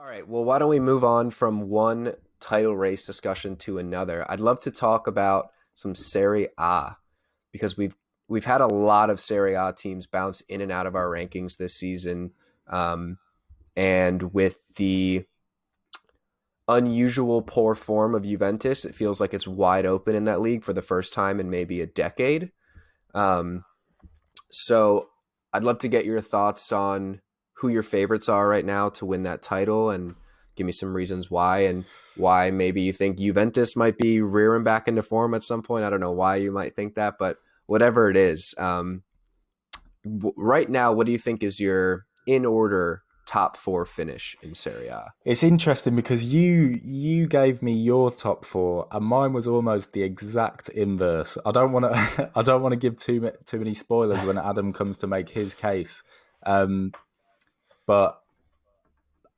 All right, well, why don't we move on from one title race discussion to another? I'd love to talk about some Serie A because we've had a lot of Serie A teams bounce in and out of our rankings this season, um, and with the unusual poor form of Juventus, it feels like it's wide open in that league for the first time in maybe a decade. Um, so I'd love to get your thoughts on who your favorites are right now to win that title and give me some reasons why and why maybe you think Juventus might be rearing back into form at some point. I don't know why you might think that, but whatever it is, right now, what do you think is your in order top four finish in Serie A? It's interesting because you gave me your top four, and mine was almost the exact inverse. I don't want to I don't want to give too many spoilers when Adam comes to make his case, um, but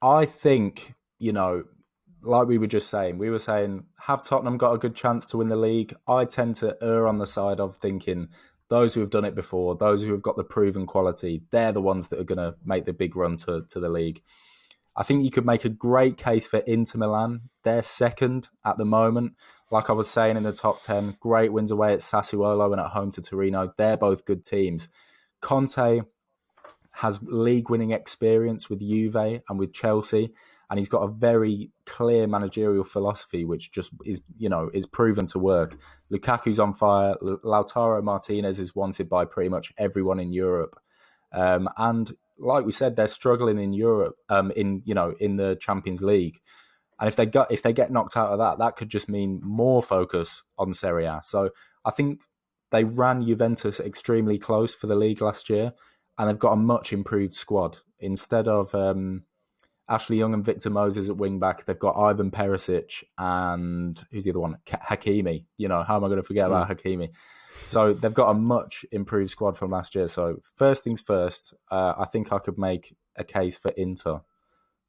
I think like we were saying, have Tottenham got a good chance to win the league? I tend to err on the side of thinking those who have done it before, those who have got the proven quality, they're the ones that are going to make the big run to the league. I think you could make a great case for Inter Milan. They're second at the moment. Like I was saying in the top 10, great wins away at Sassuolo and at home to Torino. They're both good teams. Conte has league winning experience with Juve and with Chelsea, and he's got a very clear managerial philosophy which just is proven to work. Lukaku's on fire. Lautaro Martinez is wanted by pretty much everyone in Europe. And like we said, they're struggling in Europe, in the Champions League. And if they get knocked out of that, that could just mean more focus on Serie A. So I think they ran Juventus extremely close for the league last year, and they've got a much improved squad. Instead of Ashley Young and Victor Moses at wing back, they've got Ivan Perisic and who's the other one? Hakimi. How am I going to forget about Hakimi? So they've got a much improved squad from last year. So first things first, I think I could make a case for Inter.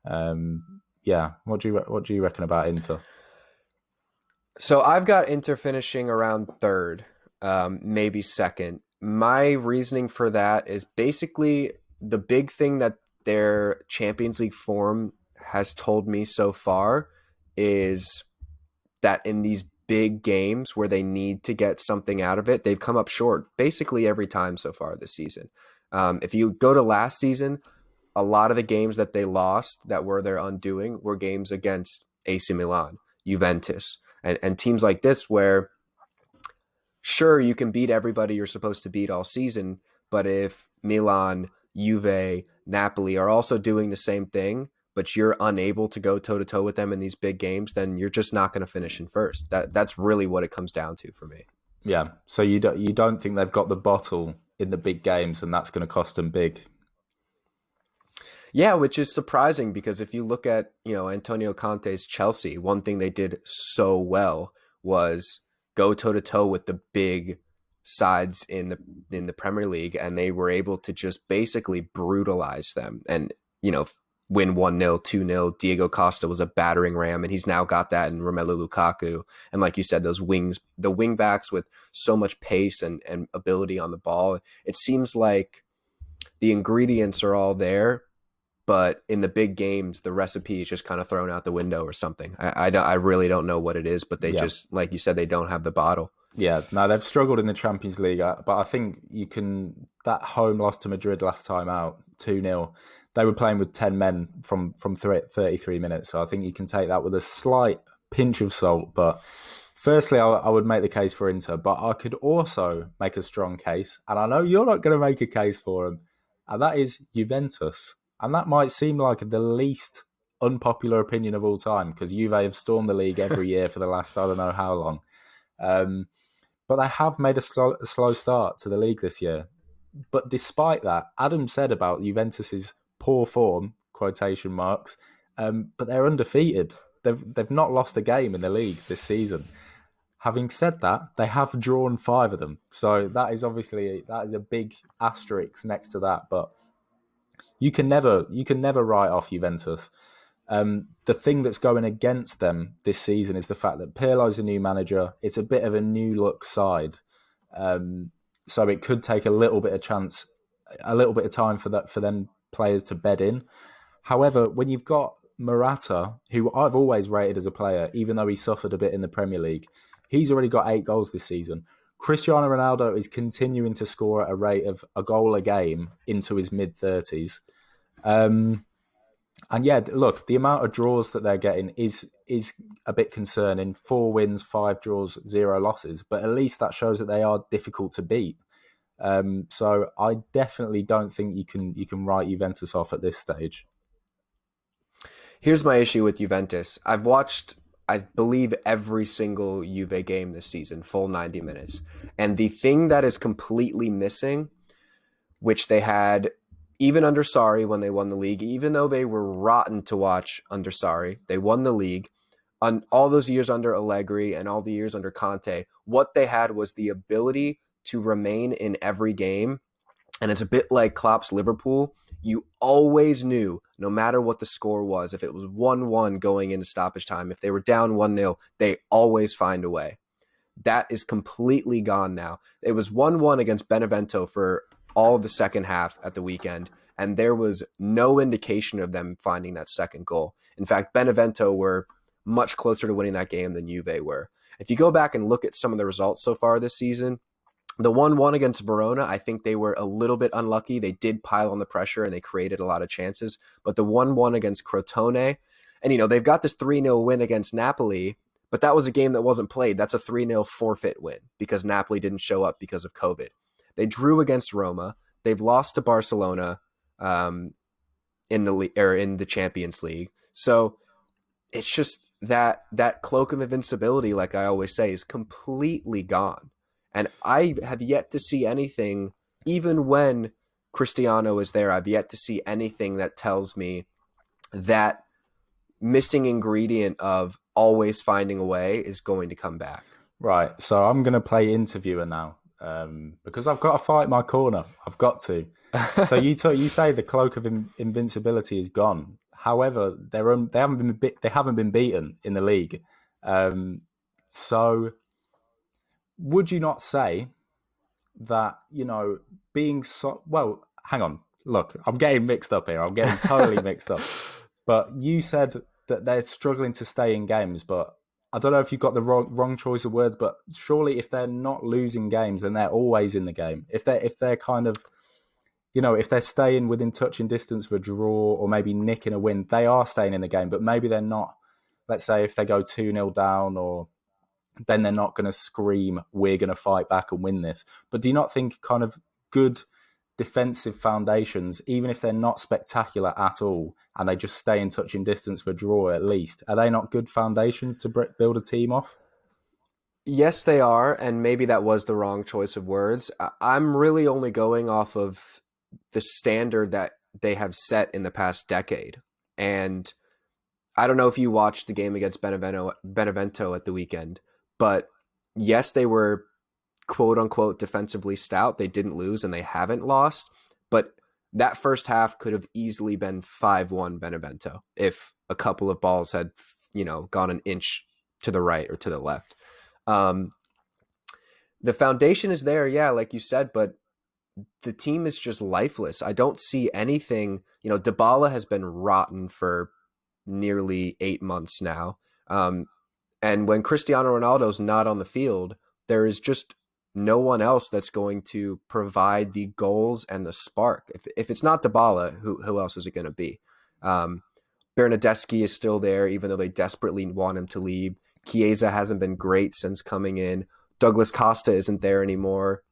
Yeah, what do you reckon about Inter? So I've got Inter finishing around third, maybe second. My reasoning for that is basically the big thing that their Champions League form has told me so far is that in these big games where they need to get something out of it, they've come up short basically every time so far this season. If you go to last season, a lot of the games that they lost that were their undoing were games against AC Milan, Juventus, and teams like this where sure you can beat everybody you're supposed to beat all season, but if Milan, Juve, Napoli are also doing the same thing, but you're unable to go toe to toe with them in these big games, then you're just not going to finish in first. That's really what it comes down to for me. Yeah. So you don't think they've got the bottle in the big games, and that's going to cost them big? Yeah, which is surprising because if you look at, Antonio Conte's Chelsea, one thing they did so well was go toe to toe with the big sides in the Premier League, and they were able to just basically brutalize them and, win 1-0, 2-0. Diego Costa was a battering ram, and he's now got that in Romelu Lukaku. And like you said, those wings, the wing backs with so much pace and ability on the ball, it seems like the ingredients are all there, but in the big games, the recipe is just kind of thrown out the window or something. I really don't know what it is, but they Yeah. just, like you said, they don't have the bottle. Yeah, no, they've struggled in the Champions League, but I think that home loss to Madrid last time out, 2-0, they were playing with 10 men from 33 minutes. So I think you can take that with a slight pinch of salt. But firstly, I would make the case for Inter, but I could also make a strong case, and I know you're not going to make a case for them, and that is Juventus. And that might seem like the least unpopular opinion of all time because Juve have stormed the league every year for the last, I don't know how long. Um, but they have made a slow start to the league this year. But despite that, Adam said about Juventus's poor form, quotation marks, but they're undefeated. They've not lost a game in the league this season. Having said that, they have drawn five of them. So that is a big asterisk next to that. But you can never write off Juventus. The thing that's going against them this season is the fact that Pirlo's a new manager. It's a bit of a new look side, so it could take a little bit of chance, a little bit of time for them players to bed in. However, when you've got Morata, who I've always rated as a player, even though he suffered a bit in the Premier League, he's already got 8 goals this season. Cristiano Ronaldo is continuing to score at a rate of a goal a game into his mid-30s. And yeah, look, the amount of draws that they're getting is a bit concerning. 4 wins, 5 draws, 0 losses. But at least that shows that they are difficult to beat. So I definitely don't think you can write Juventus off at this stage. Here's my issue with Juventus. I've watched, I believe, every single Juve game this season, full 90 minutes. And the thing that is completely missing, which they had even under Sarri when they won the league, even though they were rotten to watch under Sarri, they won the league. On all those years under Allegri and all the years under Conte, what they had was the ability to remain in every game. And it's a bit like Klopp's Liverpool. You always knew, no matter what the score was, if it was 1-1 going into stoppage time, if they were down 1-0, they always find a way. That is completely gone now. It was 1-1 against Benevento for all of the second half at the weekend, and there was no indication of them finding that second goal. In fact, Benevento were much closer to winning that game than Juve were. If you go back and look at some of the results so far this season, the 1-1 against Verona, I think they were a little bit unlucky. They did pile on the pressure and they created a lot of chances. But the 1-1 against Crotone, and they've got this 3-0 win against Napoli, but that was a game that wasn't played. That's a 3-0 forfeit win because Napoli didn't show up because of COVID. They drew against Roma. They've lost to Barcelona in the Champions League. So it's just that cloak of invincibility, like I always say, is completely gone. And I have yet to see anything, even when Cristiano is there, I've yet to see anything that tells me that missing ingredient of always finding a way is going to come back. Right, so I'm going to play interviewer now because I've got to fight my corner. I've got to. So you say the cloak of invincibility is gone. However, they haven't been beaten in the league. So would you not say that, being so well, hang on, look, I'm getting mixed up here. I'm getting totally mixed up. But you said that they're struggling to stay in games, but I don't know if you got the wrong choice of words, but surely if they're not losing games, then they're always in the game. If they're kind of, if they're staying within touching distance for a draw or maybe nicking a win, they are staying in the game, but maybe they're not. Let's say if they go 2-0 down, or then they're not going to scream, we're going to fight back and win this. But do you not think kind of good defensive foundations, even if they're not spectacular at all, and they just stay in touching distance for a draw at least, are they not good foundations to build a team off? Yes, they are, and maybe that was the wrong choice of words. I'm really only going off of the standard that they have set in the past decade. And I don't know if you watched the game against Benevento at the weekend, but yes, they were quote unquote defensively stout. They didn't lose and they haven't lost, but that first half could have easily been 5-1 Benevento if a couple of balls had, gone an inch to the right or to the left. The foundation is there, yeah, like you said, but the team is just lifeless. I don't see anything. Dybala has been rotten for nearly 8 months now. And when Cristiano Ronaldo's not on the field, there is just no one else that's going to provide the goals and the spark. If it's not Dybala, who else is it going to be? Bernadeschi is still there, even though they desperately want him to leave. Chiesa hasn't been great since coming in. Douglas Costa isn't there anymore.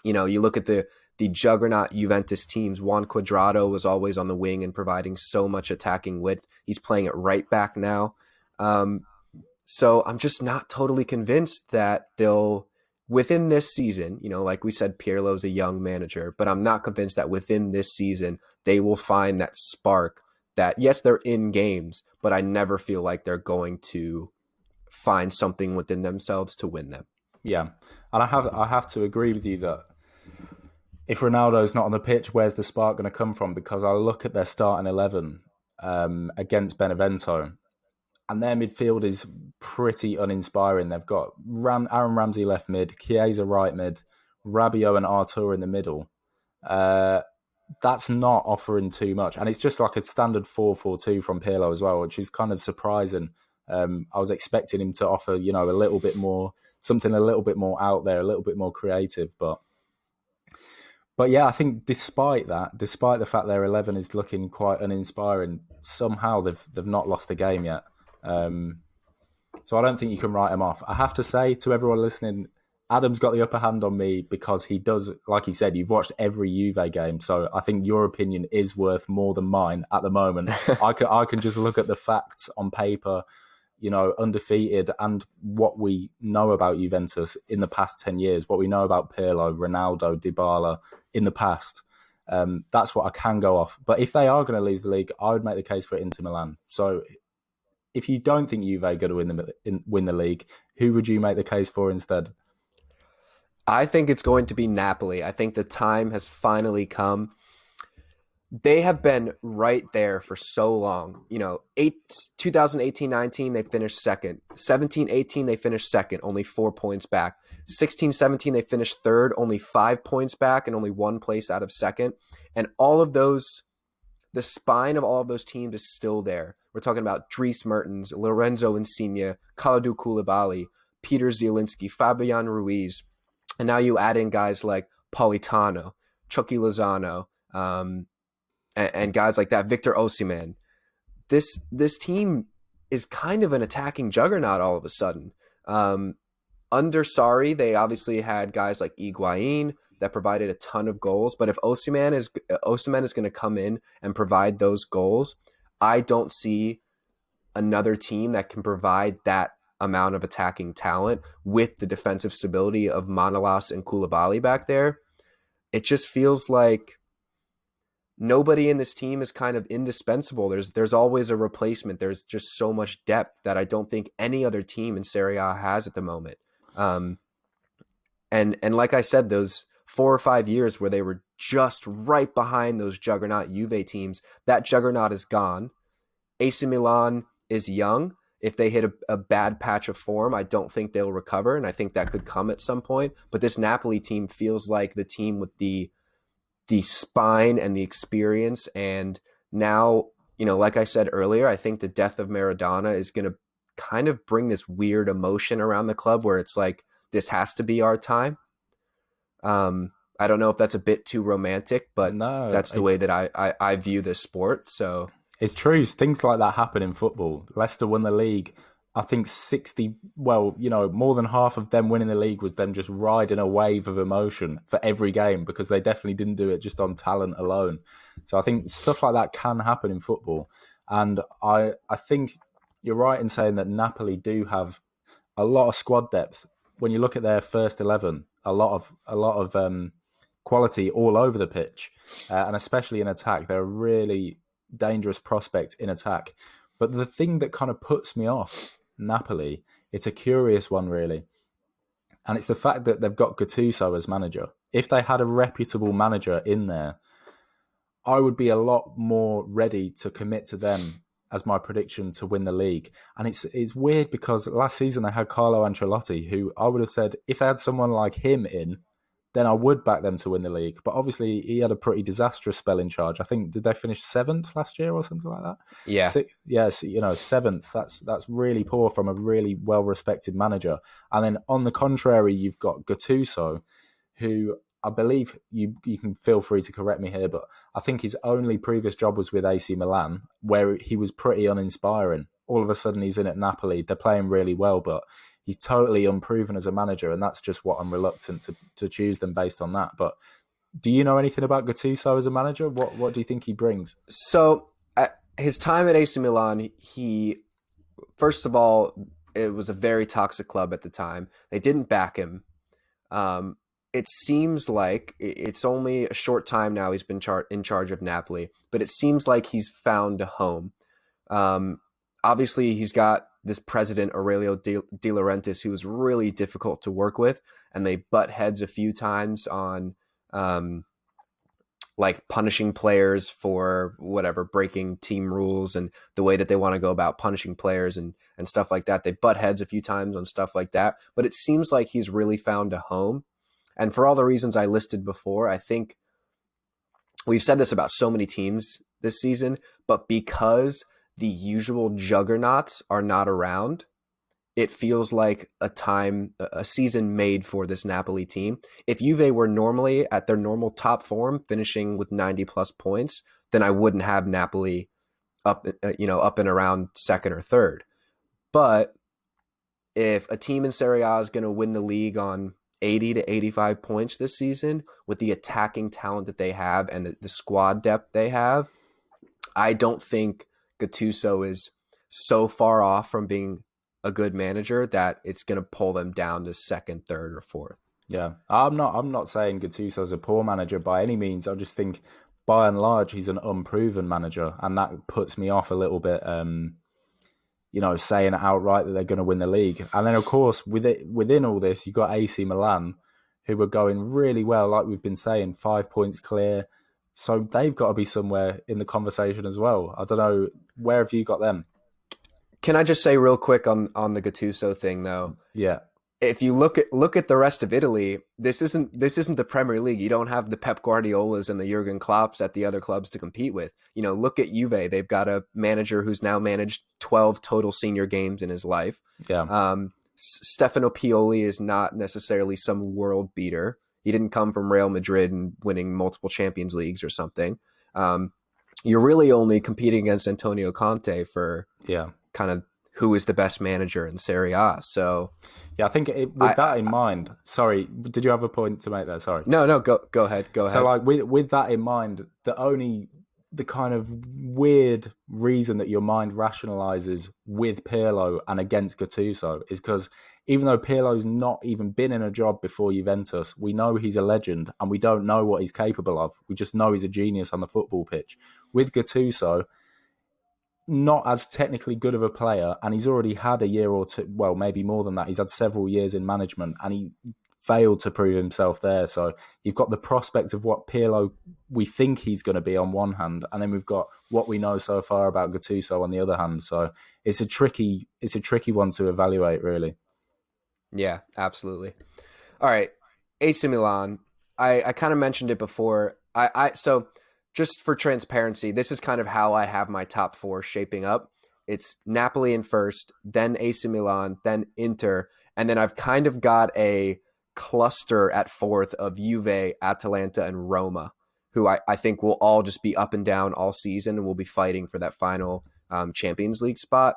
You look at the juggernaut Juventus teams. Juan Cuadrado was always on the wing and providing so much attacking width. He's playing it right back now. So I'm just not totally convinced that they'll, within this season, like we said, Pirlo's a young manager, but I'm not convinced that within this season they will find that spark that, yes, they're in games, but I never feel like they're going to find something within themselves to win them. Yeah, and I have to agree with you that if Ronaldo's not on the pitch, where's the spark going to come from? Because I look at their starting 11 against Benevento, and their midfield is pretty uninspiring. They've got Aaron Ramsey left mid, Chiesa right mid, Rabiot and Artur in the middle. that's not offering too much, and it's just like a standard 4-4-2 from Pirlo as well, which is kind of surprising. I was expecting him to offer, a little bit more, something a little bit more out there, a little bit more creative, but yeah, I think despite that, despite the fact their 11 is looking quite uninspiring, somehow they've not lost a game yet. Um, so I don't think you can write him off. I have to say to everyone listening, Adam's got the upper hand on me because he does, like he said, you've watched every Juve game. So I think your opinion is worth more than mine at the moment. I can just look at the facts on paper, undefeated, and what we know about Juventus in the past 10 years, what we know about Pirlo, Ronaldo, Dybala in the past. That's what I can go off. But if they are going to lose the league, I would make the case for Inter Milan. So if you don't think Juve are going to win the league, who would you make the case for instead? I think it's going to be Napoli. I think the time has finally come. They have been right there for so long. 2018-19, they finished second. 17-18, they finished second, only 4 points back. 16-17, they finished third, only 5 points back and only one place out of second. And all of those, the spine of all of those teams is still there. We're talking about Dries Mertens, Lorenzo Insigne, Kalidou Koulibaly, Peter Zielinski, Fabian Ruiz. And now you add in guys like Politano, Chucky Lozano, and guys like that, Victor Osimhen. This team is kind of an attacking juggernaut all of a sudden. Under Sarri, they obviously had guys like Higuain that provided a ton of goals. But if Osimhen is going to come in and provide those goals, I don't see another team that can provide that amount of attacking talent with the defensive stability of Manolas and Koulibaly back there. It just feels like nobody in this team is kind of indispensable. There's always a replacement. There's just so much depth that I don't think any other team in Serie A has at the moment. Um, and like I said, those 4 or 5 years where they were just right behind those juggernaut Juve teams, that juggernaut is gone. AC Milan is young. If they hit a bad patch of form, I don't think they'll recover, and I think that could come at some point. But this Napoli team feels like the team with the spine and the experience. And now, like I said earlier, I think the death of Maradona is going to kind of bring this weird emotion around the club where it's like, this has to be our time. I don't know if that's a bit too romantic, but No, that's the way that I view this sport. So it's true. Things like that happen in football. Leicester won the league. I think 60, well, more than half of them winning the league was them just riding a wave of emotion for every game because they definitely didn't do it just on talent alone. So I think stuff like that can happen in football. And I think you're right in saying that Napoli do have a lot of squad depth. When you look at their first 11, a lot of quality all over the pitch, and especially in attack, they're a really dangerous prospect in attack. But the thing that kind of puts me off Napoli, it's a curious one, really. And it's the fact that they've got Gattuso as manager. If they had a reputable manager in there, I would be a lot more ready to commit to them as my prediction to win the league. And it's weird because last season they had Carlo Ancelotti, who I would have said if they had someone like him in, then I would back them to win the league. But obviously, he had a pretty disastrous spell in charge. I think did they finish seventh last year or something like that? yeah, Yes, seventh. That's really poor from a really well respected manager. And then on the contrary, you've got Gattuso, who I believe you can feel free to correct me here, but I think his only previous job was with AC Milan, where he was pretty uninspiring. All of a sudden, he's in at Napoli. They're playing really well, but he's totally unproven as a manager, and that's just what I'm reluctant to choose them based on that. But do you know anything about Gattuso as a manager? What do you think he brings? so his time at AC Milan, he first of all, it was a very toxic club at the time. They didn't back him. Um, it seems like it's only a short time now he's been in charge of Napoli, but it seems like he's found a home. Um, Obviously, he's got this president, Aurelio De Laurentiis, who is really difficult to work with, and they butt heads a few times on um, like punishing players for whatever breaking team rules and the way that they want to go about punishing players and stuff like that. They butt heads a few times on stuff like that, but it seems like he's really found a home. And for all the reasons I listed before, I think we've said this about so many teams this season, but because the usual juggernauts are not around, it feels like a season made for this Napoli team. If Juve were normally at their normal top form, finishing with 90 plus points, then I wouldn't have Napoli up and around second or third. But if a team in Serie A is going to win the league on 80 to 85 points this season with the attacking talent that they have and the squad depth they have, I don't think Gattuso is so far off from being a good manager that it's going to pull them down to second, third, or fourth. Yeah, I'm not saying Gattuso's a poor manager by any means. I just think, by and large, he's an unproven manager, and that puts me off a little bit. Saying outright that they're going to win the league, and then of course within all this, you've got AC Milan, who were going really well, like we've been saying, 5 points clear. So they've got to be somewhere in the conversation as well. I don't know, where have you got them? Can I just say real quick on the Gattuso thing though? Yeah, If you look at the rest of Italy, this isn't the Premier League. You don't have the Pep Guardiolas and the Jurgen Klopps at the other clubs to compete with. Look at Juve. They've got a manager who's now managed 12 total senior games in his life. yeah, Stefano Pioli is not necessarily some world beater. He didn't come from Real Madrid and winning multiple Champions Leagues or something. Um, you're really only competing against Antonio Conte for yeah. kind of who is the best manager in Serie A. So Yeah, I think with that in mind, sorry, did you have a point to make there? Sorry. no, go ahead. So, like, with that in mind, the kind of weird reason that your mind rationalizes with Pirlo and against Gattuso is because even though Pirlo's not even been in a job before Juventus, we know he's a legend and we don't know what he's capable of. We just know he's a genius on the football pitch. With Gattuso, not as technically good of a player, and he's already had a year or two, well, maybe more than that. He's had several years in management, and he failed to prove himself there. So you've got the prospect of what Pirlo we think he's going to be on one hand, and then we've got what we know so far about Gattuso on the other hand. So it's a tricky one to evaluate, really. Yeah, absolutely. All right, AC Milan. I kind of mentioned it before. So just for transparency, this is kind of how I have my top four shaping up. It's Napoli in first, then AC Milan, then Inter, and then I've kind of got a cluster at fourth of Juve, Atalanta, and Roma, who I think will all just be up and down all season and will be fighting for that final Champions League spot.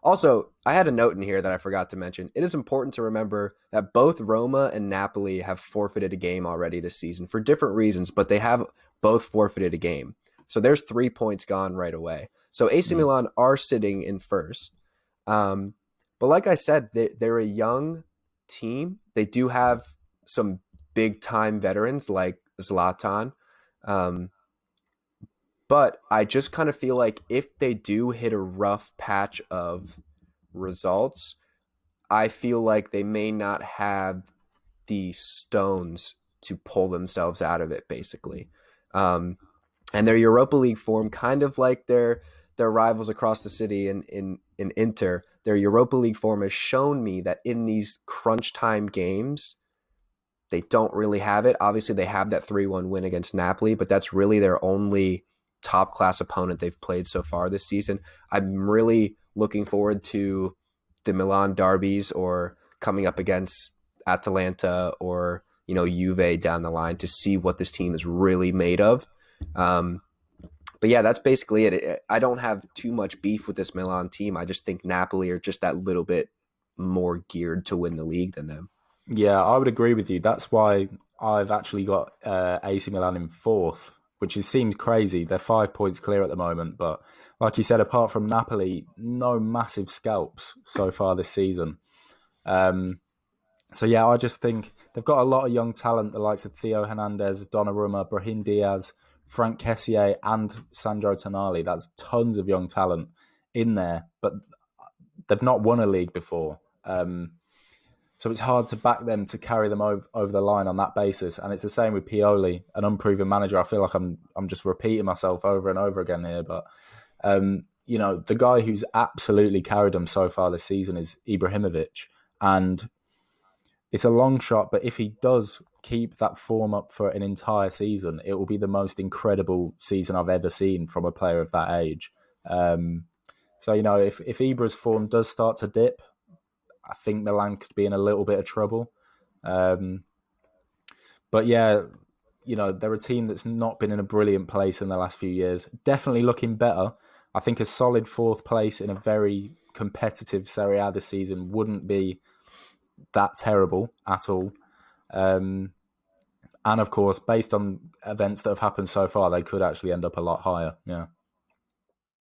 Also, I had a note in here that I forgot to mention. It is important to remember that both Roma and Napoli have forfeited a game already this season for different reasons, but they have both forfeited a game. So there's 3 points gone right away. So AC Mm. Milan are sitting in first. But like I said, they're a young team. They do have some big time veterans like Zlatan. Um, but I just kind of feel like if they do hit a rough patch of results, I feel like they may not have the stones to pull themselves out of it, basically. Um, and their Europa League form, kind of like their rivals across the city in Inter, their Europa League form has shown me that in these crunch time games, they don't really have it. Obviously, they have that 3-1 win against Napoli, but that's really their only top class opponent they've played so far this season. I'm really looking forward to the Milan derbies or coming up against Atalanta or Juve down the line to see what this team is really made of. Um, but yeah, that's basically it. I don't have too much beef with this Milan team. I just think Napoli are just that little bit more geared to win the league than them. Yeah, I would agree with you. That's why I've actually got AC Milan in fourth, which seemed crazy. They're 5 points clear at the moment, but like you said, apart from Napoli, no massive scalps so far this season. Um, so yeah, I just think they've got a lot of young talent, the likes of Theo Hernandez, Donnarumma, Brahim Diaz, Frank Kessié, and Sandro Tonali. That's tons of young talent in there, but they've not won a league before. So it's hard to back them to carry them over the line on that basis. And it's the same with Pioli, an unproven manager. I feel like I'm just repeating myself over and over again here. But, the guy who's absolutely carried them so far this season is Ibrahimovic. And it's a long shot, but if he does keep that form up for an entire season, it will be the most incredible season I've ever seen from a player of that age. So, if Ibra's form does start to dip, I think Milan could be in a little bit of trouble. Um, but yeah, they're a team that's not been in a brilliant place in the last few years. Definitely looking better. I think a solid fourth place in a very competitive Serie A this season wouldn't be that terrible at all. And of course, based on events that have happened so far, they could actually end up a lot higher. Yeah.